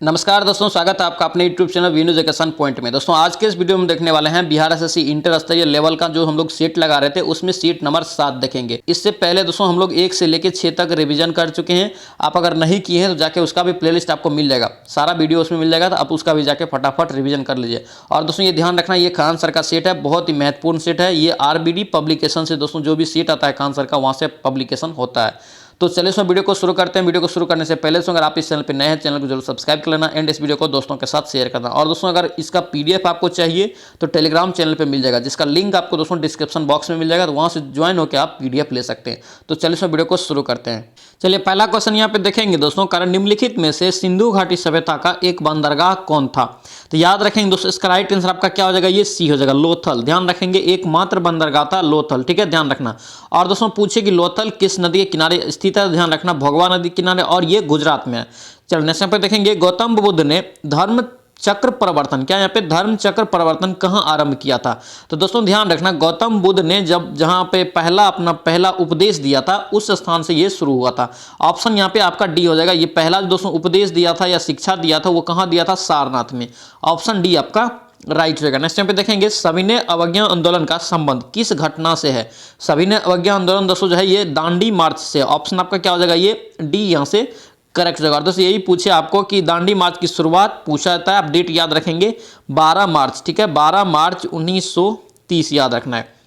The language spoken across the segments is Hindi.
नमस्कार दोस्तों, स्वागत है आपका अपने YouTube channel Veenu education point में। दोस्तों आज के इस वीडियो में देखने वाले हैं बिहार एसएससी इंटर स्तरीय लेवल का जो हम लोग सीट लगा रहे थे उसमें सीट नंबर 7 देखेंगे। इससे पहले दोस्तों हम लोग 1 से लेकर 6 तक रिवीजन कर चुके हैं। आप अगर नहीं किए हैं तो जाके उसका भी प्लेलिस्ट आपको मिल जाएगा, सारा वीडियो उसमें मिल जाएगा, तो आप उसका भी जाके फटाफट रिविजन कर लीजिए। और दोस्तों ये ध्यान रखना, ये खान सर का सेट है, बहुत ही महत्वपूर्ण सेट है। ये RBD पब्लिकेशन से दोस्तों जो भी सीट आता है खान सर का वहाँ से पब्लिकेशन होता है। तो चलिए इसमें वीडियो को शुरू करते हैं। वीडियो को शुरू करने से पहले अगर आप इस चैनल पर नए हैं, चैनल को जरूर सब्सक्राइब कर लेना एंड इस वीडियो को दोस्तों के साथ शेयर करना। और दोस्तों अगर इसका PDF आपको चाहिए तो टेलीग्राम चैनल पे मिल जाएगा, जिसका लिंक आपको दोस्तों डिस्क्रिप्शन बॉक्स में मिल जाएगा, तो वहाँ से ज्वाइन होकर आप PDF ले सकते हैं। तो चलिए इसमें वीडियो को शुरू करते हैं। चलिए पहला क्वेश्चन यहाँ पे देखेंगे दोस्तों, कारण निम्नलिखित में से सिंधु घाटी सभ्यता का एक बंदरगाह कौन था? तो याद रखेंगे दोस्तों, इसका राइट आंसर आपका क्या हो जाएगा? ये सी हो जाएगा, लोथल। ध्यान रखेंगे, एकमात्र बंदरगाह था लोथल, ठीक है, ध्यान रखना। और दोस्तों पूछे कि लोथल किस नदी के किनारे स्थित है? ध्यान रखना, भोगवा नदी के किनारे, और ये गुजरात में है। चलो नेक्स्ट यहाँ पे देखेंगे, गौतम बुद्ध ने धर्म चक्र परिवर्तन, क्या यहाँ पे धर्म चक्र परिवर्तन कहाँ आरंभ किया था? तो दोस्तों ध्यान रखना, गौतम बुद्ध ने जब जहाँ पे अपना पहला उपदेश दिया था उस स्थान से ये शुरू हुआ था। ऑप्शन यहाँ पे आपका डी हो जाएगा। ये पहला दोस्तों उपदेश दिया था या शिक्षा दिया था वो कहाँ दिया था? सारनाथ में। ऑप्शन डी आपका राइट रहेगा। नेक्स्ट पे देखेंगे, सविनय अवज्ञा आंदोलन का संबंध किस घटना से है? सविनय अवज्ञा आंदोलन दोस्तों जो है ये दांडी मार्च से। ऑप्शन आपका क्या हो जाएगा? ये डी यहाँ से करेक्ट जगह। दोस्तों यही पूछे आपको कि दांडी मार्च की शुरुआत पूछा जाता है, आप डेट याद रखेंगे 12 मार्च, ठीक है, 12 मार्च 1930 याद रखना है।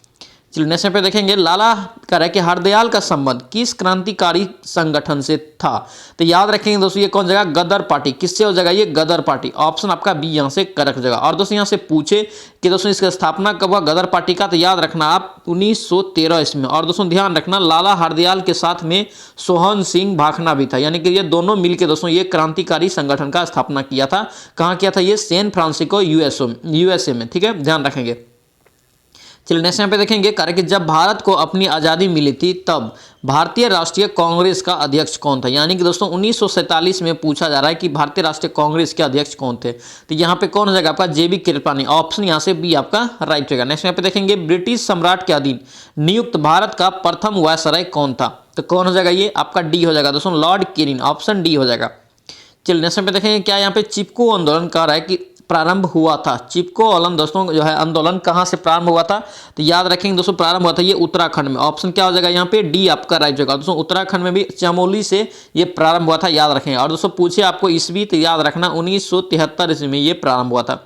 चलिए नेक्स्ट पे देखेंगे, लाला करे कि हरदयाल का संबंध किस क्रांतिकारी संगठन से था? तो याद रखेंगे दोस्तों ये कौन जगह? गदर पार्टी। किससे हो जाएगा? ये गदर पार्टी। ऑप्शन आपका बी यहाँ से करेक्ट जगह। और दोस्तों यहाँ से पूछे कि दोस्तों इसकी स्थापना कब हुआ गदर पार्टी का? तो याद रखना आप 1913 ईस्वी में। और दोस्तों ध्यान रखना, लाला हरदयाल के साथ में सोहन सिंह भाखना भी था, यानी कि ये दोनों मिलकर दोस्तों ये क्रांतिकारी संगठन का स्थापना किया था। कहाँ किया था? ये सैन फ्रांसिस्को USA में, ठीक है, ध्यान रखेंगे। चलिए नेक्स्ट यहाँ पे देखेंगे, कारण कि जब भारत को अपनी आज़ादी मिली थी तब भारतीय राष्ट्रीय कांग्रेस का अध्यक्ष कौन था? यानी कि दोस्तों 1947 में पूछा जा रहा है कि भारतीय राष्ट्रीय कांग्रेस के अध्यक्ष कौन थे? तो यहाँ पे कौन हो जाएगा आपका? JB कृपलानी। ऑप्शन यहाँ से बी आपका राइट रहेगा। नेक्स्ट यहाँ पे देखेंगे, ब्रिटिश सम्राट के अधीन नियुक्त भारत का प्रथम वायसराय कौन था? तो कौन हो जाएगा? ये आपका डी हो जाएगा दोस्तों, लॉर्ड कैनिंग। ऑप्शन डी हो जाएगा। चलिए नेक्स्ट पे देखेंगे, क्या यहाँ पे चिपको आंदोलन कह रहा है कि प्रारंभ हुआ था? चिपको आंदोलन दोस्तों जो है आंदोलन कहाँ से प्रारंभ हुआ था? तो याद रखेंगे दोस्तों प्रारंभ हुआ था ये उत्तराखंड में। ऑप्शन क्या हो जाएगा यहाँ पे? डी आपका राइट होगा दोस्तों, उत्तराखंड में भी चमोली से ये प्रारंभ हुआ था, याद रखेंगे। और दोस्तों पूछे आपको ईस्वी, तो याद रखना 1973 ईस्वी में ये प्रारंभ हुआ था।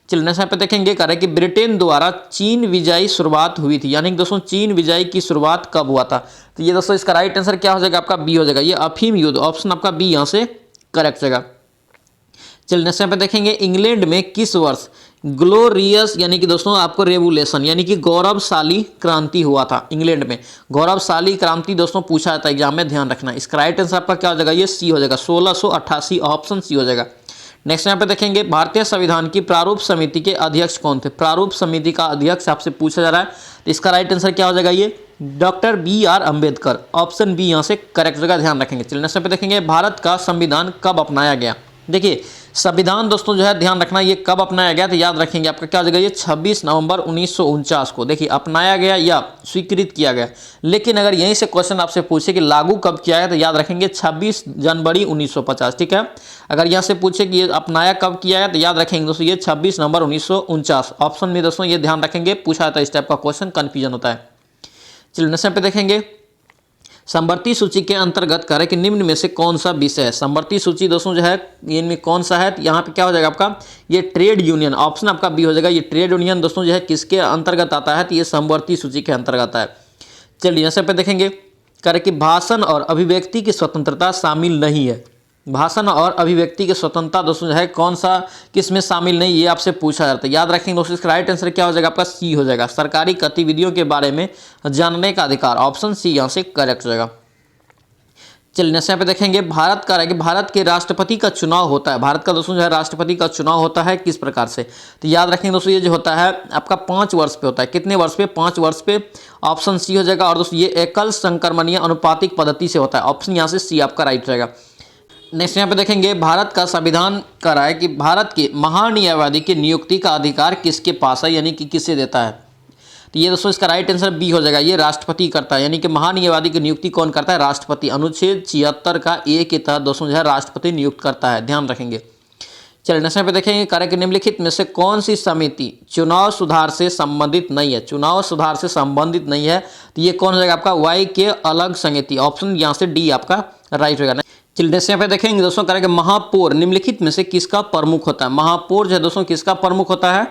चलिए नेक्स्ट यहाँ पे देखेंगे, कह रहे कि ब्रिटेन द्वारा चीन विजय शुरुआत हुई थी, यानी कि दोस्तों चीन विजय की शुरुआत कब हुआ था? तो ये दोस्तों इसका राइट आंसर क्या हो जाएगा? आपका बी हो जाएगा, ये अफीम युद्ध। ऑप्शन आपका बी यहाँ से करेक्ट जगह। चलिए नेक्स्ट यहाँ पे देखेंगे, इंग्लैंड में किस वर्ष ग्लोरियस यानी कि दोस्तों आपको रेवोल्यूशन यानी कि गौरवशाली क्रांति हुआ था? इंग्लैंड में गौरवशाली क्रांति दोस्तों पूछा जाता है एग्जाम में, ध्यान रखना। इसका राइट आंसर आपका क्या हो जाएगा? ये सी हो जाएगा, 1688। ऑप्शन सी हो जाएगा। नेक्स्ट यहाँ पे देखेंगे, भारतीय संविधान की प्रारूप समिति के अध्यक्ष कौन थे? प्रारूप समिति का अध्यक्ष आपसे पूछा जा रहा है, तो इसका राइट आंसर क्या हो जाएगा? ये doctor BR Ambedkar. Option B यहाँ से करेक्ट जगह, ध्यान रखेंगे। चलिए नेक्स्ट पे देखेंगे, भारत का संविधान कब अपनाया गया? देखिए संविधान दोस्तों जो है ध्यान रखना, ये कब अपनाया गया? तो याद रखेंगे आपका क्या हो जाएगा? ये 26 नवंबर 1949 को देखिए अपनाया गया या स्वीकृत किया गया। लेकिन अगर यहीं से क्वेश्चन आपसे पूछे कि लागू कब किया गया, तो याद रखेंगे 26 जनवरी 1950, ठीक है। अगर यहाँ से पूछे कि ये अपनाया कब किया गया, तो याद रखेंगे दोस्तों ये 26 नवंबर 1949। ऑप्शन में दोस्तों ये ध्यान रखेंगे, पूछा जाता है इस टाइप का क्वेश्चन, कन्फ्यूजन होता है। चलिए नेक्स्ट पे देखेंगे, समवर्ती सूची के अंतर्गत करें कि निम्न में से कौन सा विषय है? समवर्ती सूची दोस्तों जो है इनमें कौन सा है? यहाँ पे क्या हो जाएगा आपका? ये ट्रेड यूनियन। ऑप्शन आपका बी हो जाएगा। ये ट्रेड यूनियन दोस्तों जो है किसके अंतर्गत आता है? तो ये समवर्ती सूची के अंतर्गत है। चलिए यहाँ पे देखेंगे, करें कि भाषण और अभिव्यक्ति की स्वतंत्रता शामिल नहीं है। भाषण और अभिव्यक्ति की स्वतंत्रता दोस्तों जो है कौन सा किस में शामिल नहीं, ये आपसे पूछा जाता है। याद रखेंगे दोस्तों इसका राइट आंसर क्या हो जाएगा? आपका सी हो जाएगा, सरकारी गतिविधियों के बारे में जानने का अधिकार। ऑप्शन सी यहाँ से करेक्ट हो जाएगा। चलिए नेक्स्ट यहाँ पे देखेंगे, भारत का है कि भारत के राष्ट्रपति का चुनाव होता है। भारत का दोस्तों जो है राष्ट्रपति का चुनाव होता है किस प्रकार से? तो याद रखेंगे दोस्तों ये जो होता है आपका 5 वर्ष पे होता है। कितने वर्ष पे? 5 वर्ष पे। ऑप्शन सी हो जाएगा। और दोस्तों ये एकल संक्रमणीय अनुपातिक पद्धति से होता है। ऑप्शन यहाँ से सी आपका राइट रहेगा। नेक्स्ट यहाँ पे देखेंगे, भारत का संविधान कह रहा है कि भारत के महान्यायवादी की नियुक्ति का अधिकार किसके पास है, यानी कि किसे देता है? तो ये दोस्तों इसका राइट आंसर बी हो जाएगा, ये राष्ट्रपति करता है। यानी कि महान्यायवादी की नियुक्ति कौन करता है? राष्ट्रपति। अनुच्छेद 76 का ए के तहत दोस्तों जो है राष्ट्रपति नियुक्त करता है, ध्यान रखेंगे। चलिए नेक्स्ट पे देखेंगे, कार्य के निम्नलिखित में से कौन सी समिति चुनाव सुधार से संबंधित नहीं है। चुनाव सुधार से संबंधित नहीं है तो ये कौन हो जाएगा आपका वाई के अलग समिति, ऑप्शन यहाँ से डी आपका राइट होगा। चलिए नेक्स्ट यहाँ पे देखेंगे दोस्तों, कार्य के महापौर निम्नलिखित में से किसका प्रमुख होता है। महापौर जो है दोस्तों किसका प्रमुख होता है,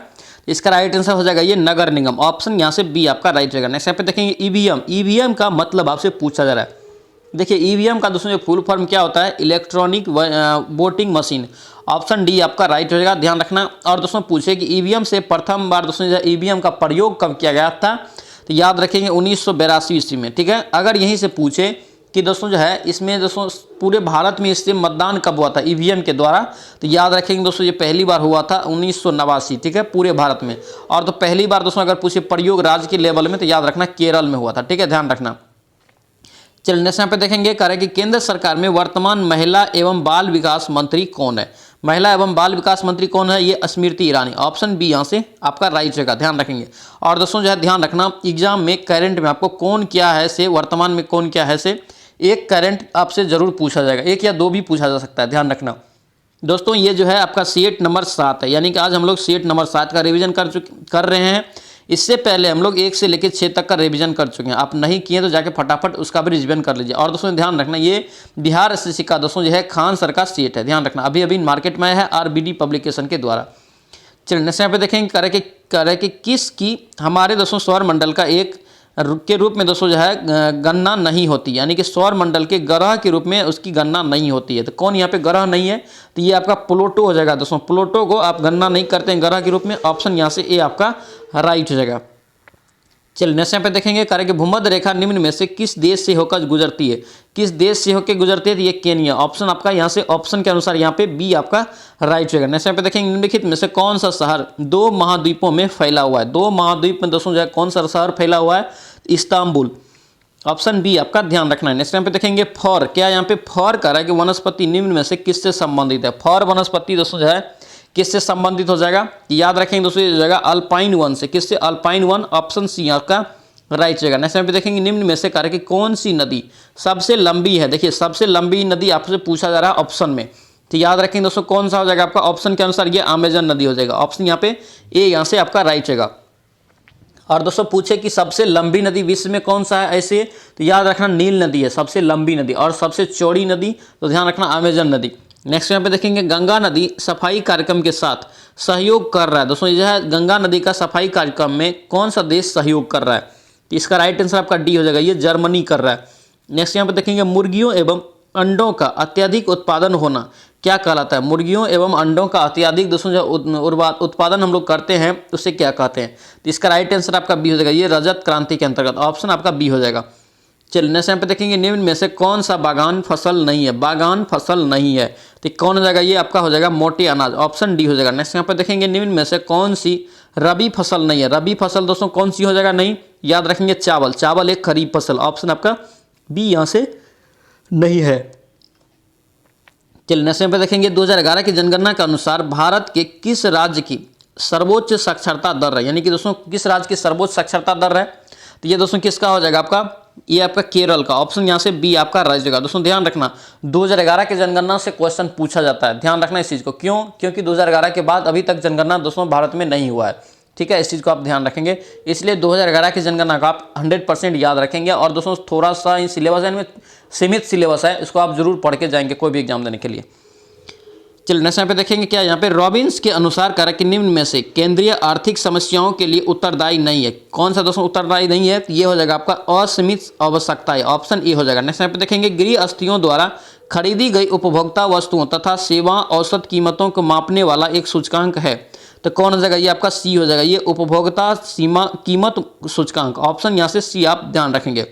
इसका राइट आंसर हो जाएगा ये नगर निगम, ऑप्शन यहाँ से बी आपका राइट रहेगा। नेक्स्ट यहाँ पे देखेंगे ईवीएम, ईवीएम का मतलब आपसे पूछा जा रहा है। देखिए ईवीएम का दोस्तों जो फुल फॉर्म क्या होता है, electronic voting machine, option D आपका राइट हो जाएगा, ध्यान रखना। और दोस्तों पूछे कि ईवीएम से प्रथम बार दोस्तों जो ईवीएम का प्रयोग कब किया गया था, तो याद रखेंगे 1982 ईस्वी में, ठीक है। अगर यहीं से पूछे कि दोस्तों जो है इसमें दोस्तों पूरे भारत में इससे मतदान कब हुआ था ईवीएम के द्वारा, तो याद रखेंगे दोस्तों ये पहली बार हुआ था 1989, ठीक है, पूरे भारत में। और तो पहली बार दोस्तों अगर पूछे प्रयोग राज्य के लेवल में, तो याद रखना केरल में हुआ था, ठीक है, ध्यान रखना। चलिए नेक्स्ट यहाँ पे देखेंगे, कार्य कि केंद्र सरकार में वर्तमान महिला एवं बाल विकास मंत्री कौन है। महिला एवं बाल विकास मंत्री कौन है, ये स्मृति ईरानी, ऑप्शन बी यहाँ से आपका राइट रहेगा, ध्यान रखेंगे। और दोस्तों जो है ध्यान रखना, एग्जाम में करंट में आपको कौन क्या है से, वर्तमान में कौन क्या है से एक करंट आपसे जरूर पूछा जाएगा, एक या दो भी पूछा जा सकता है, ध्यान रखना। दोस्तों ये जो है आपका सेट नंबर 7 है, यानी कि आज हम लोग सेट नंबर 7 का रिवीजन कर रहे हैं। इससे पहले हम लोग 1 से लेकर 6 तक का रिवीजन कर चुके हैं, आप नहीं किए तो जाके फटाफट उसका भी रिवीजन कर लीजिए। और दोस्तों ध्यान रखना, ये बिहार एसएससी का दोस्तों जो है खान सर का सेट है, ध्यान रखना, अभी अभी मार्केट में है आरबीडी पब्लिकेशन के द्वारा। चलिए नेक्स्ट यहाँ पे देखेंगे, कार्य के किसकी हमारे दोस्तों सौर मंडल का एक के रूप में दोस्तों जो है गणना नहीं होती, यानी कि सौर मंडल के ग्रह के रूप में उसकी गणना नहीं होती है। तो कौन यहाँ पे ग्रह नहीं है, तो ये आपका प्लूटो हो जाएगा दोस्तों, प्लूटो को आप गणना नहीं करते हैं ग्रह के रूप में, ऑप्शन यहाँ से ए आपका राइट हो जाएगा। चलिए नेक्स्ट यहाँ पे देखेंगे, कार्य की भूमध्य रेखा निम्न में से किस देश से होकर गुजरती है। किस देश से होकर गुजरती है, तो ये केन्या, ऑप्शन आपका यहाँ से ऑप्शन के अनुसार यहाँ पे बी आपका राइट होगा। नेक्स्ट यहाँ पे देखेंगे, निम्नलिखित में से कौन सा शहर 2 महाद्वीपों में फैला हुआ है। 2 महाद्वीप में दोस्तों जो है कौन सा शहर फैला हुआ है, इस्तांबुल, ऑप्शन बी आपका ध्यान रखना है। नेक्स्ट यहाँ पे देखेंगे फॉर, क्या यहाँ पे फॉर कह रहा है कि वनस्पति निम्न में से किससे संबंधित है। फॉर वनस्पति दोस्तों जो है किससे संबंधित हो जाएगा, याद रखेंगे दोस्तों ये जाएगा अल्पाइन वन से, किससे, अल्पाइन वन, ऑप्शन सी आपका राइट रहेगा। नेक्स्ट यहाँ पे देखेंगे, निम्न में से कार्य की कौन सी नदी सबसे लंबी है। देखिए सबसे लंबी नदी आपसे पूछा जा रहा है ऑप्शन में, तो याद रखेंगे दोस्तों कौन सा हो जाएगा आपका, ऑप्शन के अनुसार ये अमेजन नदी हो जाएगा, ऑप्शन यहाँ पे ए यहाँ से आपका राइट रहेगा। और दोस्तों पूछे कि सबसे लंबी नदी विश्व में कौन सा है ऐसे, तो याद रखना नील नदी है सबसे लंबी नदी, और सबसे चौड़ी नदी तो ध्यान रखना अमेजन नदी। नेक्स्ट यहाँ पे देखेंगे, गंगा नदी सफाई कार्यक्रम के साथ सहयोग कर रहा है। दोस्तों ये जो है गंगा नदी का सफाई कार्यक्रम में कौन सा देश सहयोग कर रहा है, तो इसका राइट आंसर आपका डी हो जाएगा, ये जर्मनी कर रहा है। नेक्स्ट यहाँ पे देखेंगे, मुर्गियों एवं अंडों का अत्यधिक उत्पादन होना क्या कहलाता है। मुर्गियों एवं अंडों का अत्यधिक दोस्तों जो उत्पादन हम लोग करते हैं उसे क्या कहते हैं, तो इसका राइट आंसर आपका बी हो जाएगा, ये रजत क्रांति के अंतर्गत, ऑप्शन आपका बी हो जाएगा। चलिए नेक्स्ट यहाँ पे देखेंगे, निम्न में से कौन सा बागान फसल नहीं है। बागान फसल नहीं है तो कौन हो जाएगा, ये आपका हो जाएगा मोटे अनाज, ऑप्शन डी हो जाएगा। नेक्स्ट यहाँ पे देखेंगे, निम्न में से कौन सी रबी फसल नहीं है। रबी फसल दोस्तों कौन सी हो जाएगा, नहीं, याद रखेंगे चावल, चावल एक खरीफ फसल, ऑप्शन आपका बी यहाँ से नहीं है। चलिए नेक्स्ट यहाँ पे देखेंगे, 2011 की जनगणना के अनुसार भारत के किस राज्य की सर्वोच्च साक्षरता दर है, यानी कि दोस्तों किस राज्य की सर्वोच्च साक्षरता दर है, तो ये दोस्तों किसका हो जाएगा आपका, ये आपका केरल का, ऑप्शन यहाँ से बी आपका राइट रहेगा। दोस्तों ध्यान रखना 2011 के जनगणना से क्वेश्चन पूछा जाता है, ध्यान रखना इस चीज़ को, क्यों, क्योंकि 2011 के बाद अभी तक जनगणना दोस्तों भारत में नहीं हुआ है, ठीक है, इस चीज़ को आप ध्यान रखेंगे। इसलिए 2011 की जनगणना का आप 100% याद रखेंगे। और दोस्तों थोड़ा सा इन सिलेबस है, इनमें सीमित सिलेबस है, इसको आप जरूर पढ़ के जाएंगे कोई भी एग्जाम देने के लिए। चलिए नेक्स्ट यहाँ पे देखेंगे, क्या यहाँ पे रॉबिन्स के अनुसार कह रहा है कि निम्न में से केंद्रीय आर्थिक समस्याओं के लिए उत्तरदायी नहीं है। कौन सा दोस्तों उत्तरदायी नहीं है, तो ये हो जाएगा आपका असीमित आवश्यकताएं, ऑप्शन ए हो जाएगा। नेक्स्ट यहाँ पे देखेंगे, गृह अस्थियों द्वारा खरीदी गई उपभोक्ता वस्तुओं तथा सेवा औसत कीमतों को मापने वाला एक सूचकांक है, तो कौन हो जाएगा, ये आपका सी हो जाएगा, ये उपभोक्ता सीमा कीमत सूचकांक, ऑप्शन यहाँ से सी आप ध्यान रखेंगे।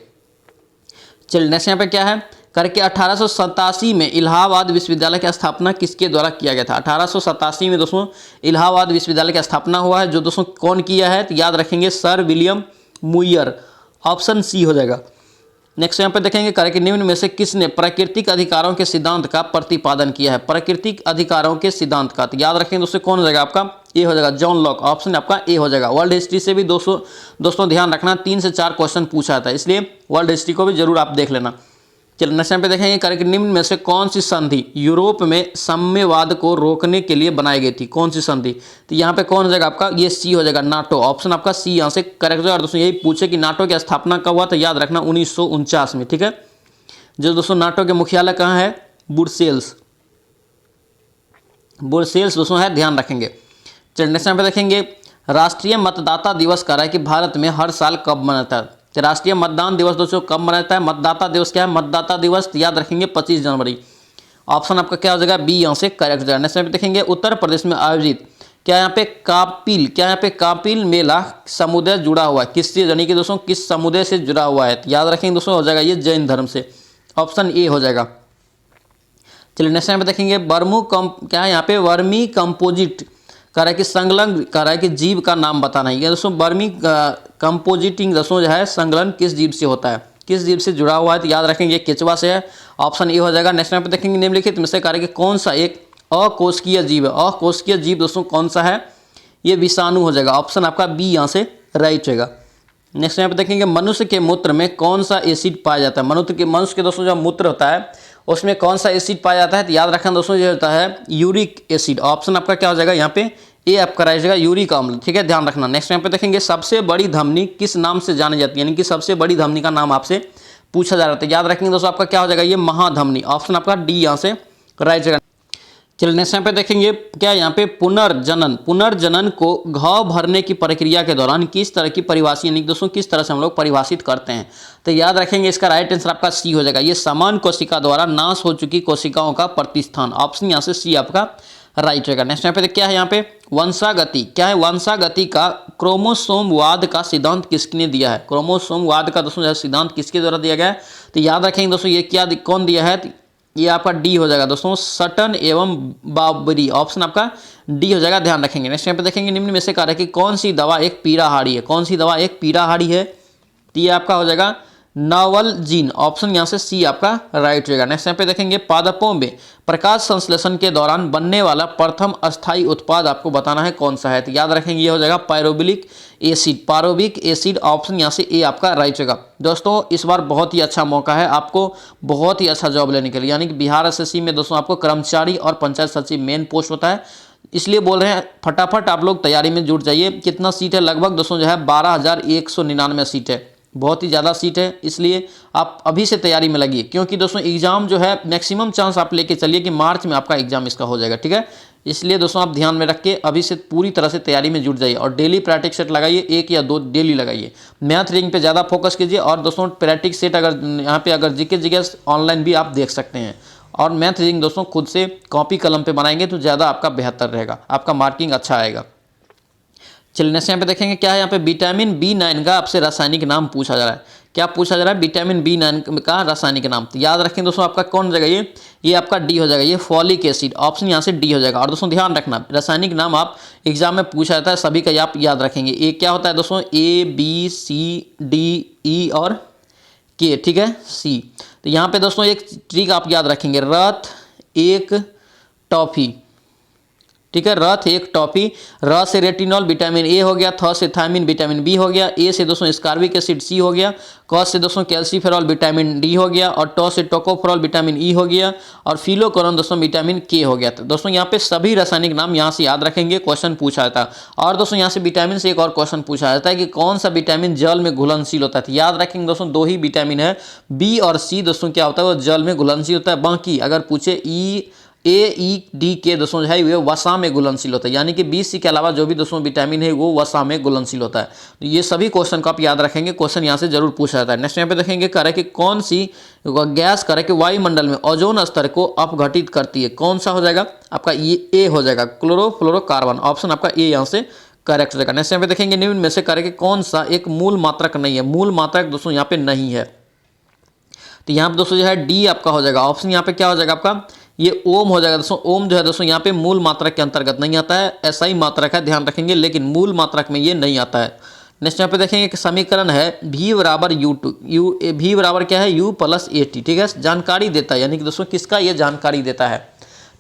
चलिए नेक्स्ट यहाँ पे क्या है, करके 1887 में इलाहाबाद विश्वविद्यालय की स्थापना किसके द्वारा किया गया था। 1887 में दोस्तों इलाहाबाद विश्वविद्यालय की स्थापना हुआ है, जो दोस्तों कौन किया है, तो याद रखेंगे sir William Muir, option C हो जाएगा। नेक्स्ट यहाँ पे देखेंगे, करके निम्न में से किसने प्राकृतिक अधिकारों के सिद्धांत का प्रतिपादन किया है। प्राकृतिक अधिकारों के सिद्धांत का, तो याद रखेंगे दोस्तों कौन हो जाएगा आपका, ए हो जाएगा, जॉन लॉक, ऑप्शन आपका ए हो जाएगा। वर्ल्ड हिस्ट्री से भी दोस्तों ध्यान रखना 3 से 4 क्वेश्चन पूछा था, इसलिए वर्ल्ड हिस्ट्री को भी जरूर आप देख लेना। चलिए नेक्स्ट टाइम पे देखेंगे करेक्ट निम्न में से कौन सी संधि यूरोप में साम्यवाद को रोकने के लिए बनाई गई थी, कौन सी संधि। तो यहाँ पे कौन हो जाएगा आपका, ये सी हो जाएगा, नाटो। ऑप्शन आपका सी यहाँ से करेक्ट हो जाएगा। दोस्तों यही पूछे कि नाटो की स्थापना कब हुआ, तो याद रखना 1949 में, ठीक है। जो दोस्तों नाटो के मुख्यालय कहाँ है, ब्रुसेल्स, ब्रुसेल्स दोस्तों है, ध्यान रखेंगे। चलिए नेक्स्ट टाइम पे देखेंगे राष्ट्रीय मतदाता दिवस कह रहा है कि भारत में हर साल कब मनाता है। राष्ट्रीय मतदान दिवस दोस्तों कब मनाता है, मतदाता दिवस क्या है, मतदाता दिवस याद रखेंगे 25 जनवरी। ऑप्शन आपका क्या हो जाएगा, बी यहाँ से करेक्ट हो जाएगा। नेक्स्ट टाइम पे देखेंगे उत्तर प्रदेश में आयोजित क्या यहाँ पे कापिल, क्या यहाँ पे कापिल मेला समुदाय जुड़ा हुआ है, किससे, यानी कि दोस्तों किस समुदाय से जुड़ा हुआ है, याद रखेंगे दोस्तों हो जाएगा ये जैन धर्म से। ऑप्शन ए हो जाएगा। चलिए नेक्स्ट टाइम पे देखेंगे क्या है यहाँ पे वर्मी कंपोजिट कह रहा है कि संलग्न, कह रहा है कि जीव का नाम बताना है। ये दोस्तों वर्मी कंपोजिटिंग दोस्तों जो है संलग्न किस जीव से होता है, किस जीव से जुड़ा हुआ है, तो याद रखेंगे केचुआ से है। ऑप्शन ए हो जाएगा। नेक्स्ट टाइम पे देखेंगे निम्नलिखित में से कह रहा है कि कौन सा एक अकोशिकीय जीव है। अकोशिकीय जीव दोस्तों कौन सा है, ये विषाणु हो जाएगा। ऑप्शन आपका बी यहाँ से राइट होगा। नेक्स्ट टाइम पे देखेंगे मनुष्य के मूत्र में कौन सा एसिड पाया जाता है। मनुष्य के दोस्तों जो मूत्र होता है उसमें कौन सा एसिड पाया जाता है, तो याद रखना दोस्तों ये होता है यूरिक एसिड। ऑप्शन आपका क्या हो जाएगा यहाँ पे ए आपका रह जाएगा यूरिक अम्ल, ठीक है, ध्यान रखना। नेक्स्ट टाइम पे देखेंगे सबसे बड़ी धमनी किस नाम से जानी जाती है, यानी कि सबसे बड़ी धमनी का नाम आपसे पूछा जा रहा था। याद रखेंगे दोस्तों आपका क्या हो जाएगा ये महाधमनी। ऑप्शन आपका डी यहाँ से राइट जाएगा। चलिए नेक्स्ट टाइम पे देखेंगे क्या यहाँ पे पुनर्जनन को घाव भरने की प्रक्रिया के दौरान किस तरह की परिभाषा, यानी दोस्तों किस तरह से हम लोग परिभाषित करते हैं, तो याद रखेंगे इसका राइट आंसर आपका सी हो जाएगा। ये समान कोशिका द्वारा नाश हो चुकी कोशिकाओं का प्रतिस्थान। ऑप्शन यहाँ से सी आपका राइट रहेगा। नेक्स्ट टाइम पे क्या है यहाँ पे वंशागति, क्या है वंशागति का क्रोमोसोमवाद का सिद्धांत किसने दिया है। क्रोमोसोमवाद का दोस्तों सिद्धांत किसके द्वारा दिया गया है, तो याद रखेंगे दोस्तों ये क्या कौन दिया है, ये आपका डी हो जाएगा दोस्तों सटन एवं बाबरी। ऑप्शन आपका डी हो जाएगा, ध्यान रखेंगे। नेक्स्ट टाइम पे देखेंगे निम्न में से कह रहा है कि कौन सी दवा एक पीड़ाहारी है, कौन सी दवा एक पीड़ाहारी है, तो ये आपका हो जाएगा नावलजीन। ऑप्शन यहाँ से सी आपका राइट रहेगा। नेक्स्ट टाइम पे देखेंगे पादपों में प्रकाश संश्लेषण के दौरान बनने वाला प्रथम अस्थायी उत्पाद आपको बताना है कौन सा है, तो याद रखेंगे ये हो जाएगा पायरोबिक एसिड। ऑप्शन यहाँ से ए आपका राइट रहेगा। दोस्तों इस बार बहुत ही अच्छा मौका है आपको बहुत ही अच्छा जॉब लेने के लिए, यानी कि बिहार एसएससी में दोस्तों आपको कर्मचारी और पंचायत सचिव मेन पोस्ट होता है, इसलिए बोल रहे हैं फटाफट आप लोग तैयारी में जुट जाइए। कितना सीट है, लगभग दोस्तों जो है 12,199 सीट है, बहुत ही ज़्यादा सीट है, इसलिए आप अभी से तैयारी में लगिए, क्योंकि दोस्तों एग्जाम जो है मैक्सिमम चांस आप लेके चलिए कि मार्च में आपका एग्जाम इसका हो जाएगा, ठीक है। इसलिए दोस्तों आप ध्यान में रख के अभी से पूरी तरह से तैयारी में जुट जाइए और डेली प्रैक्टिस सेट लगाइए, 1 या 2 डेली लगाइए। मैथ रीडिंग पे ज़्यादा फोकस कीजिए और दोस्तों प्रैक्टिस सेट अगर यहाँ पे अगर जीके ऑनलाइन भी आप देख सकते हैं, और मैथ रीडिंग दोस्तों खुद से कॉपी कलम पे बनाएंगे तो ज़्यादा आपका बेहतर रहेगा, आपका मार्किंग अच्छा आएगा। चलिए नेक्स्ट यहाँ पे देखेंगे क्या है, यहाँ पे विटामिन B9 का आपसे रासायनिक नाम पूछा जा रहा है। क्या पूछा जा रहा है, विटामिन B9 का रासायनिक नाम, तो याद रखें दोस्तों आपका कौन हो जाएगा ये आपका डी हो जाएगा, ये फॉलिक एसिड। ऑप्शन यहाँ से डी हो जाएगा। और दोस्तों ध्यान रखना रासायनिक नाम आप एग्जाम में पूछा जाता है, सभी का आप याद रखेंगे। ए क्या होता है दोस्तों, ABCDE और के, ठीक है, सी। तो यहाँ पे दोस्तों एक ट्रिक आप याद रखेंगे, रथ एक टॉफी, ठीक है, रथ एक टॉफी। र से रेटिनॉल विटामिन ए हो गया, थ से थायमिन विटामिन बी हो गया, ए से दोस्तों स्कार्बिक एसिड सी हो गया, क से दोस्तों कैल्सीफेरॉल विटामिन डी हो गया, और ट से टोकोफेरॉल विटामिन ई हो गया, और फिलोकोरन दोस्तों विटामिन के हो गया। तो दोस्तों यहाँ पे सभी रासायनिक नाम यहाँ से याद रखेंगे, क्वेश्चन पूछा जाता है। और दोस्तों यहाँ से विटामिन से एक और क्वेश्चन पूछा जाता है कि कौन सा विटामिन जल में घुलनशील होता है, तो याद रखेंगे दोस्तों 2 ही विटामिन है, बी और सी दोस्तों क्या होता है वो जल में घुलनशील होता है। बाकी अगर पूछे A, E, D, K दोस्तों जो है वे वसा में घुलनशील होता है, यानी कि B, C के अलावा जो भी दोस्तों विटामिन है वो वसा में घुलनशील होता है। तो ये सभी क्वेश्चन को आप याद रखेंगे, क्वेश्चन यहाँ से जरूर पूछा जाता है। नेक्स्ट यहाँ पे देखेंगे कह रहा है कि कौन सी गैस कह रहा है कि वायुमंडल में ओजोन स्तर को अपघटित करती है, कौन सा हो जाएगा आपका ये ए हो जाएगा, क्लोरोफ्लोरोकार्बन। ऑप्शन आपका ए यहाँ से करेक्ट हो जाएगा। नेक्स्ट यहाँ पे देखेंगे निम्न में से कह रहा है कि कौन सा एक मूल मात्रक नहीं है, मूल मात्रक दोस्तों यहाँ पे नहीं है, तो यहाँ पे दोस्तों जो है डी आपका हो जाएगा। ऑप्शन यहाँ पे क्या हो जाएगा आपका, ये ओम हो जाएगा दोस्तों। ओम जो है दोस्तों यहाँ पे मूल मात्रक के अंतर्गत नहीं आता है, ऐसा ही मात्रक है, ध्यान रखेंगे, लेकिन मूल मात्रक में ये नहीं आता है। नेक्स्ट यहाँ पे देखेंगे कि समीकरण है V बराबर U2, V बराबर क्या है U प्लस AT, ठीक है, जानकारी देता है, यानी कि दोस्तों किसका ये जानकारी देता है,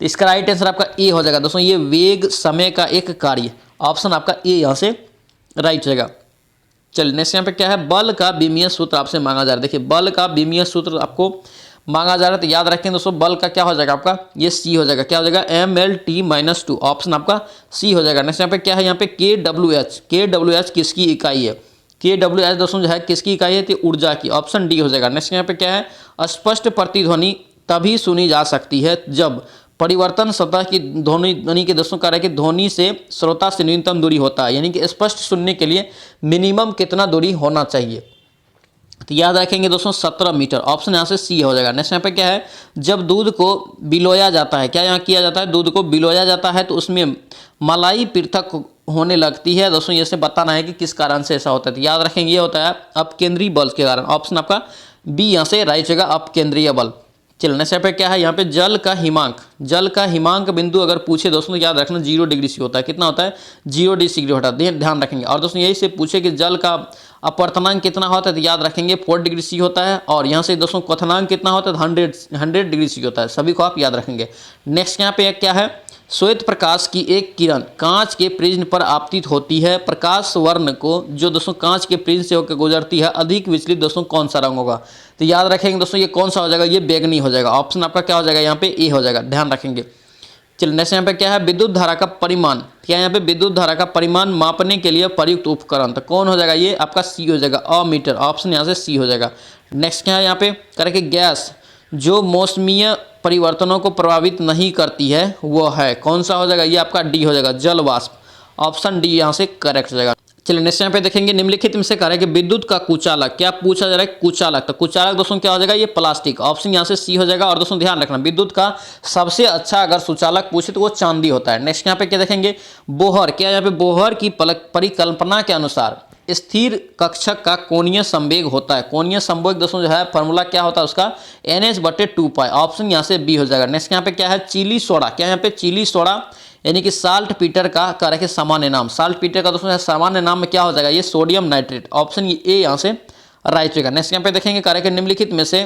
तो इसका राइट आंसर आपका ए हो जाएगा दोस्तों, ये वेग समय का एक कार्य। ऑप्शन आपका ए यहाँ से राइट रहेगा। चलिए नेक्स्ट यहाँ पे क्या है, बल का विमीय सूत्र आपसे मांगा जा रहा है। देखिए बल का विमीय सूत्र आपको मांगा जा रहा है। तो याद रखें दोस्तों बल का क्या हो जाएगा आपका, ये सी हो जाएगा। क्या हो जाएगा, MLT-2, ऑप्शन आपका सी हो जाएगा। नेक्स्ट यहाँ पे क्या है, यहाँ पे KWH किसकी इकाई है, KWH दोस्तों जो है किसकी इकाई है, तो ऊर्जा की, ऑप्शन डी हो जाएगा। नेक्स्ट यहाँ पे क्या है, स्पष्ट प्रतिध्वनि तभी सुनी जा सकती है जब परिवर्तन सतह की ध्वनि के दोस्तों कह रहा है कि ध्वनि से श्रोता से न्यूनतम दूरी होता है, यानी कि स्पष्ट सुनने के लिए मिनिमम कितना दूरी होना चाहिए। तो याद रखेंगे दोस्तों 17 मीटर, ऑप्शन यहाँ से सी हो जाएगा। नेक्स्ट यहाँ पे क्या है, जब दूध को बिलोया जाता है, क्या यहाँ किया जाता है, दूध को बिलोया जाता है तो उसमें मलाई पृथक होने लगती है। दोस्तों ये से बताना है कि किस कारण से ऐसा होता है। तो याद रखेंगे ये होता है अपकेंद्रीय बल के कारण, ऑप्शन आपका बी यहाँ से राइट जगह अपकेंद्रीय बल। चलिए नेक्स्ट पे क्या है, यहाँ पे जल का हिमांक बिंदु अगर पूछे दोस्तों तो याद रखना 0 डिग्री से होता है। कितना होता है, 0 डिग्री होता है, ध्यान रखेंगे। और दोस्तों यही से पूछे कि जल का अपवर्तनांक कितना होता है, तो याद रखेंगे 4 डिग्री सी होता है। और यहाँ से दोस्तों क्वथनांक कितना होता है, 100 डिग्री सी होता है। सभी को आप याद रखेंगे। नेक्स्ट यहाँ पे क्या है, श्वेत प्रकाश की एक किरण कांच के प्रिज्म पर आपतित होती है। प्रकाश वर्ण को जो दोस्तों कांच के प्रिज्म से होकर गुजरती है, अधिक विचलित दोस्तों कौन सा रंग होगा। तो याद रखेंगे दोस्तों ये कौन सा हो जाएगा, ये बैगनी हो जाएगा। ऑप्शन आपका क्या हो जाएगा, यहाँ पे ए हो जाएगा, ध्यान रखेंगे। चलिए नेक्स्ट यहाँ पे क्या है, विद्युत धारा का परिमाण, क्या यहाँ पे विद्युत धारा का परिमाण मापने के लिए प्रयुक्त उपकरण, तो कौन हो जाएगा, ये आपका सी हो जाएगा, अमीटर, ऑप्शन यहाँ से सी हो जाएगा। नेक्स्ट क्या है, यहाँ पे करेंगे गैस जो मौसमीय परिवर्तनों को प्रभावित नहीं करती है वो है, कौन सा हो जाएगा, ये आपका डी हो जाएगा, जल वाष्प, ऑप्शन डी यहाँ से करेक्ट हो जाएगा। चलिए नेक्स्ट यहाँ पे देखेंगे निम्नलिखित में से कह रहा है कि विद्युत का कुचालक, क्या पूछा जा रहा है, कुचालक, तो कुचालक दोस्तों क्या हो जाएगा, ये प्लास्टिक, ऑप्शन यहाँ से सी हो जाएगा। और दोस्तों ध्यान रखना विद्युत का सबसे अच्छा अगर सुचालक पूछे तो वो चांदी होता है। नेक्स्ट यहाँ पे क्या देखेंगे, बोहर, क्या यहाँ पे बोहर की परिकल्पना के अनुसार स्थिर कक्षक का कोणीय संवेग होता है। कोणीय संवेग दोस्तों जो है फॉर्मूला क्या होता है उसका, NH/2π, ऑप्शन यहाँ से बी हो जाएगा। नेक्स्ट यहाँ पे क्या है, चिली सोडा, क्या यहाँ पे चिली सोडा यानी कि साल्ट पीटर का कह रहे सामान्य नाम, साल्ट पीटर का दोस्तों सामान्य नाम में क्या हो जाएगा, ये सोडियम नाइट्रेट, ऑप्शन ए यहाँ से राइट होगा। नेक्स्ट यहाँ पे देखेंगे कह रहे निम्नलिखित में से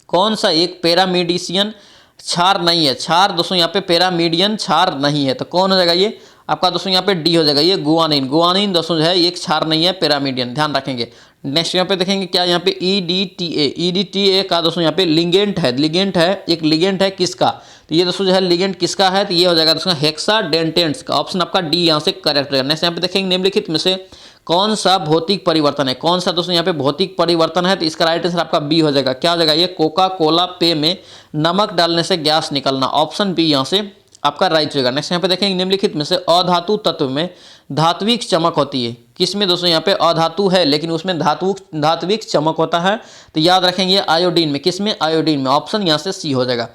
कौन सा एक पैरामीडियन क्षार नहीं है। क्षार दोस्तों यहाँ पे पैरामीडियन क्षार नहीं है, तो कौन हो जाएगा, ये आपका दोस्तों यहाँ पे डी हो जाएगा, ये गुआनिन दोस्तों जो है एक क्षार नहीं है, पैरामीडियन, ध्यान रखेंगे। नेक्स्ट यहाँ पे देखेंगे क्या, यहाँ पे EDTA का दोस्तों यहाँ पे लिगेंड है, एक लिगेंड है किसका, तो ये दोस्तों जो है लिगेंड किसका है, तो ये हो जाएगा दोस्तों हेक्साडेंटेंट्स का, ऑप्शन आपका डी यहाँ से करेक्ट रहेगा। नेक्स्ट यहाँ पे देखेंगे निम्नलिखित में से कौन सा भौतिक परिवर्तन है, कौन सा दोस्तों यहाँ पे भौतिक परिवर्तन है, तो इसका राइट आंसर आपका बी हो जाएगा। क्या हो जाएगा, ये कोका कोला पेय में नमक डालने से गैस निकलना, ऑप्शन बी यहाँ से आपका राइट होगा। नेक्स्ट यहाँ पे देखेंगे निम्नलिखित में से अधातु तत्व में धात्विक चमक होती है, किसमें दोस्तों यहाँ पे अधातु है लेकिन उसमें धात्विक चमक होता है, तो याद रखेंगे आयोडीन में, किसमें, आयोडीन में, ऑप्शन यहाँ से सी हो जाएगा।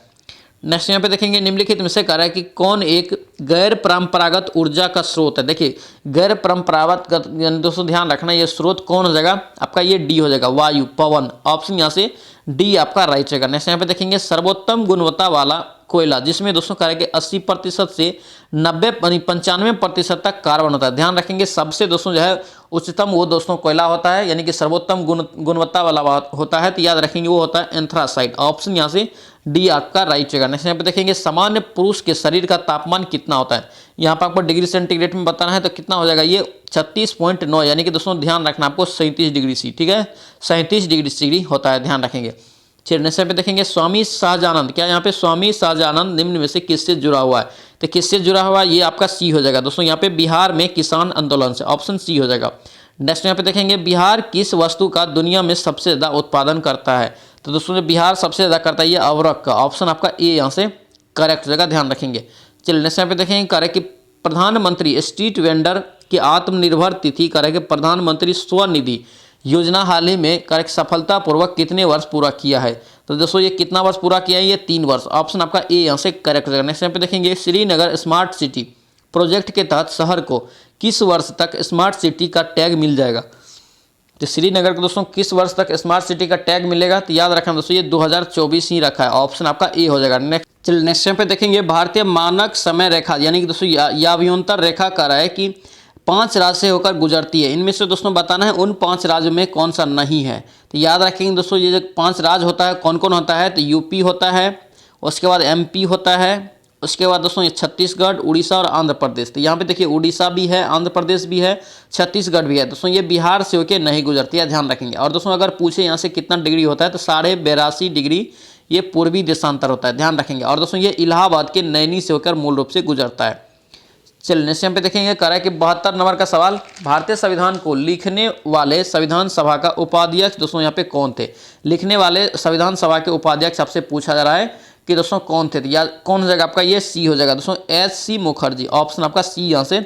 नेक्स्ट यहाँ पे देखेंगे निम्नलिखित में से कह रहा है कि कौन एक गैर परंपरागत ऊर्जा का स्रोत है। देखिए गैर परंपरागत दोस्तों ध्यान रखना, ये स्रोत कौन हो जाएगा आपका, ये डी हो जाएगा, वायु, पवन, ऑप्शन यहाँ से डी आपका राइट रहेगा। नेक्स्ट यहाँ पे देखेंगे सर्वोत्तम गुणवत्ता वाला कोयला, जिसमें दोस्तों कह रहे हैं कि 80% से 95% तक कार्बन होता है। ध्यान रखेंगे सबसे दोस्तों जो है उच्चतम वो दोस्तों कोयला होता है, यानी कि सर्वोत्तम गुणवत्ता वाला होता है, तो याद रखेंगे वो होता है एंथ्रासाइट, ऑप्शन यहाँ से डी आपका राइट रहेगा। नेक्स्ट यहाँ पे देखेंगे सामान्य पुरुष के शरीर का तापमान कितना होता है, यहाँ पर आपको डिग्री सेंटीग्रेड में बताना है, तो कितना हो जाएगा, ये 36.9, यानी कि दोस्तों ध्यान रखना आपको 37 डिग्री सी, ठीक है, 37 डिग्री होता है, ध्यान रखेंगे। चलिए नेक्स्ट पे देखेंगे स्वामी शाहजानंद, क्या यहाँ पे स्वामी शाहजानंद निम्न में से किससे जुड़ा हुआ है, तो किससे जुड़ा हुआ है, ये आपका सी हो जाएगा दोस्तों, यहाँ पे बिहार में किसान आंदोलन से, ऑप्शन सी हो जाएगा। नेक्स्ट यहाँ पे देखेंगे बिहार किस वस्तु का दुनिया में सबसे ज़्यादा उत्पादन करता है, तो दोस्तों जो बिहार सबसे ज़्यादा करता है ये अवरक का, ऑप्शन आपका ए यहाँ से करेक्ट हो जाएगा, ध्यान रखेंगे। चलिए नेक्स्ट यहाँ पे देखेंगे करें कि प्रधानमंत्री स्ट्रीट वेंडर की आत्मनिर्भर तिथि करें कि प्रधानमंत्री स्वनिधि योजना हाल ही में करेक्ट सफलतापूर्वक कितने वर्ष पूरा किया है, तो दोस्तों ये कितना वर्ष पूरा किया है, ये 3 वर्ष, ऑप्शन आपका ए यहाँ से करेक्ट हो जाएगा। नेक्स्ट यहाँ पे देखेंगे श्रीनगर स्मार्ट सिटी प्रोजेक्ट के तहत शहर को किस वर्ष तक स्मार्ट सिटी का टैग मिल जाएगा, तो श्रीनगर को दोस्तों किस वर्ष तक स्मार्ट सिटी का टैग मिलेगा, तो याद रखना दोस्तों ये 2024 ही रखा है, ऑप्शन आपका ए हो जाएगा। नेक्स्ट चलिए नेक्स्ट यहाँ पे देखेंगे भारतीय मानक समय रेखा, यानी कि दोस्तों यावयोन्तर रेखा कह रहा है कि 5 राज्य से होकर गुजरती है, इनमें से दोस्तों बताना है उन 5 राज्यों में कौन सा नहीं है, तो याद रखेंगे दोस्तों ये जो 5 राज्य होता है कौन कौन होता है, तो यूपी होता है, उसके बाद MP होता है, उसके बाद दोस्तों ये छत्तीसगढ़, उड़ीसा और आंध्र प्रदेश। तो यहाँ पे देखिए उड़ीसा भी है, आंध्र प्रदेश भी है, छत्तीसगढ़ भी है। दोस्तों ये बिहार से होकर नहीं गुजरती है, ध्यान रखेंगे। और दोस्तों अगर पूछे यहाँ से कितना डिग्री होता है तो 82.5 डिग्री ये पूर्वी देशांतर होता है, ध्यान रखेंगे। और दोस्तों ये इलाहाबाद के नैनी से होकर मूल रूप से गुजरता है। चलिए नेक्स्ट यहाँ पे देखेंगे कह रहा है कि 72 नंबर का सवाल, भारतीय संविधान को लिखने वाले संविधान सभा का उपाध्यक्ष दोस्तों यहाँ पे कौन थे। लिखने वाले संविधान सभा के उपाध्यक्ष आपसे पूछा जा रहा है कि दोस्तों कौन थे, या कौन हो जाएगा आपका, ये सी हो जाएगा दोस्तों, एच.सी. मुखर्जी। ऑप्शन आपका सी यहाँ से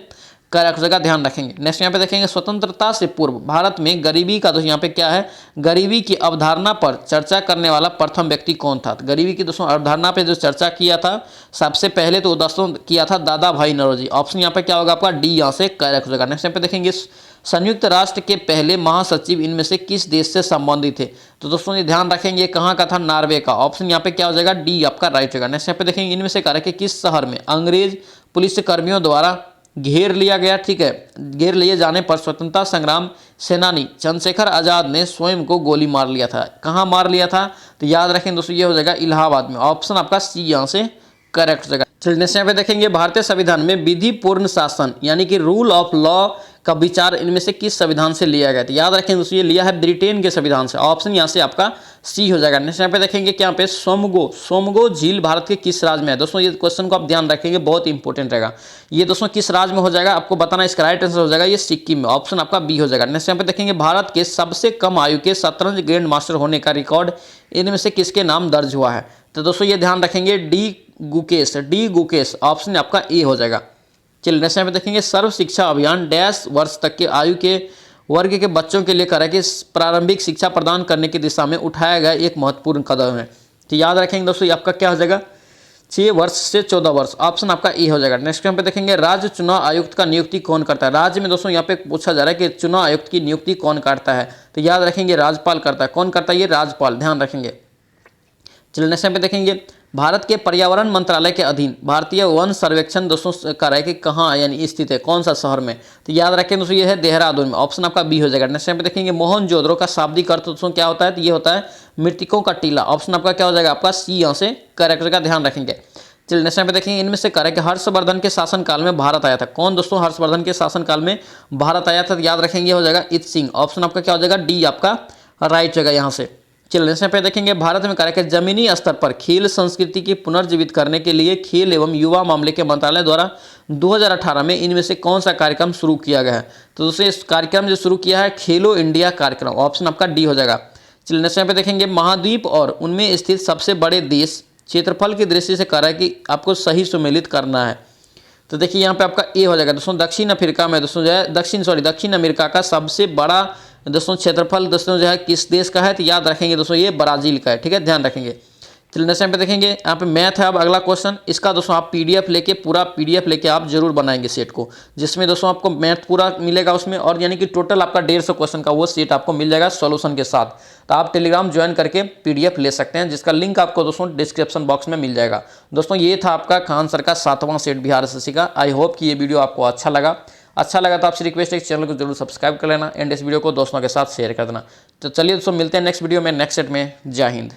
करेक्ट हो जाएगा, ध्यान रखेंगे। नेक्स्ट यहाँ पे देखेंगे स्वतंत्रता से पूर्व भारत में गरीबी का दोस्तों यहाँ पे क्या है, गरीबी की अवधारणा पर चर्चा करने वाला प्रथम व्यक्ति कौन था। गरीबी की दोस्तों अवधारणा पे जो चर्चा किया था सबसे पहले तो दोस्तों किया था दादा भाई नौरोजी। ऑप्शन यहाँ पे क्या होगा आपका डी यहाँ से करेक्ट हो जाएगा। नेक्स्ट यहाँ पे देखेंगे संयुक्त राष्ट्र के पहले महासचिव इनमें से किस देश से संबंधित थे। तो दोस्तों ये ध्यान रखेंगे कहाँ का था, नॉर्वे का। ऑप्शन यहाँ पे क्या हो जाएगा, डी आपका राइट होगा। नेक्स्ट यहाँ पे देखेंगे इनमें से कह रहा है कि किस शहर में अंग्रेज पुलिस कर्मियों द्वारा घेर लिया गया, ठीक है। घेर लिए जाने पर स्वतंत्रता संग्राम सेनानी चंद्रशेखर आजाद ने स्वयं को गोली मार लिया था। कहाँ मार लिया था, तो याद रखें दोस्तों ये हो जाएगा इलाहाबाद में। ऑप्शन आपका सी यहाँ से करेक्ट हो जाएगा। चलिए यहाँ पे देखेंगे भारतीय संविधान में विधि पूर्ण शासन यानी कि रूल ऑफ लॉ का विचार इनमें से किस संविधान से लिया गया। तो याद रखें दोस्तों ये लिया है ब्रिटेन के संविधान से। ऑप्शन यहाँ से आपका सी हो जाएगा। नेक्स्ट यहाँ पे देखेंगे क्या पे सोमगो झील भारत के किस राज्य में है। दोस्तों ये क्वेश्चन को आप ध्यान रखेंगे, बहुत इंपॉर्टेंट रहेगा। ये दोस्तों किस राज्य में हो जाएगा आपको बताना, इसका राइट आंसर हो जाएगा ये सिक्किम में। ऑप्शन आपका बी हो जाएगा। नेक्स्ट यहाँ पे देखेंगे भारत के सबसे कम आयु के शतरंज ग्रैंड मास्टर होने का रिकॉर्ड इनमें से किसके नाम दर्ज हुआ है। तो दोस्तों ये ध्यान रखेंगे डी गुकेश। ऑप्शन आपका ए हो जाएगा। चलिए नेक्स्ट यहाँ पे देखेंगे सर्व शिक्षा अभियान डैश वर्ष तक के आयु के वर्ग के बच्चों के लिए कह रहा है कि प्रारंभिक शिक्षा प्रदान करने की दिशा में उठाया गया एक महत्वपूर्ण कदम है। तो याद रखेंगे दोस्तों ये आपका क्या हो जाएगा, 6 वर्ष से 14 वर्ष। ऑप्शन आपका ए हो जाएगा। नेक्स्ट यहाँ पे देखेंगे राज्य चुनाव आयुक्त का नियुक्ति कौन करता है। राज्य में दोस्तों यहाँ पे पूछा जा रहा है कि चुनाव आयुक्त की नियुक्ति कौन करता है। तो याद रखेंगे राज्यपाल करता है। कौन करता है, ये राज्यपाल, ध्यान रखेंगे। चलिए नेक्स्ट यहाँ पे देखेंगे भारत के पर्यावरण मंत्रालय के अधीन भारतीय वन सर्वेक्षण दोस्तों कह रहा है कि कहाँ यानी स्थित है, कौन सा शहर में। तो याद रखें दोस्तों ये है देहरादून में। ऑप्शन आपका बी हो जाएगा। नेक्स्ट यहाँ पे देखेंगे मोहनजोदड़ो का शाब्दिक अर्थ दोस्तों क्या होता है, तो ये होता है मृतकों का टीला। ऑप्शन आपका क्या हो जाएगा, आपका सी यहाँ से करेक्ट का, ध्यान रखेंगे। चलिए नेक्स्ट यहाँ पे देखेंगे इनमें से कह रहा है कि हर्षवर्धन के शासनकाल में भारत आया था। कौन दोस्तों हर्षवर्धन के शासनकाल में भारत आया था, तो याद रखेंगे हो जाएगा इत सिंह। ऑप्शन आपका क्या हो जाएगा, डी आपका राइट होगा यहाँ से। चलिए यहाँ पे देखेंगे भारत में कह जमीनी स्तर पर खेल संस्कृति की पुनर्जीवित करने के लिए खेल एवं युवा मामले के मंत्रालय द्वारा 2018 में इनमें से कौन सा कार्यक्रम शुरू किया गया है। तो दोस्तों इस कार्यक्रम जो शुरू किया है खेलो इंडिया कार्यक्रम। ऑप्शन आपका डी हो जाएगा। चलिए यहाँ पे देखेंगे महाद्वीप और उनमें स्थित सबसे बड़े देश क्षेत्रफल की दृष्टि से कह रहा है कि आपको सही सुमेलित करना है। तो देखिए यहाँ पे आपका ए हो जाएगा दोस्तों। दक्षिण अफ्रीका में दोस्तों जो है दक्षिण अमेरिका का सबसे बड़ा दोस्तों क्षेत्रफल दोस्तों जो है किस देश का है, तो याद रखेंगे दोस्तों ये ब्राजील का है, ठीक है, ध्यान रखेंगे। चलिए नेक्स्ट टाइम पे देखेंगे यहाँ पे मैथ है। अब अगला क्वेश्चन इसका दोस्तों आप पीडीएफ लेके आप जरूर बनाएंगे सेट को, जिसमें दोस्तों आपको मैथ पूरा मिलेगा उसमें, और यानी कि टोटल आपका 150 क्वेश्चन का वो सेट आपको मिल जाएगा सॉल्यूशन के साथ। तो आप टेलीग्राम ज्वाइन करके पीडीएफ ले सकते हैं, जिसका लिंक आपको दोस्तों डिस्क्रिप्शन बॉक्स में मिल जाएगा। दोस्तों ये था आपका खान सर का 7वां सेट बिहार एसएससी का। आई होप कि ये वीडियो आपको अच्छा लगा तो आपसे रिक्वेस्ट है कि चैनल को जरूर सब्सक्राइब कर लेना एंड इस वीडियो को दोस्तों के साथ शेयर कर देना। तो चलिए दोस्तों मिलते हैं नेक्स्ट वीडियो में नेक्स्ट सेट में। जय हिंद।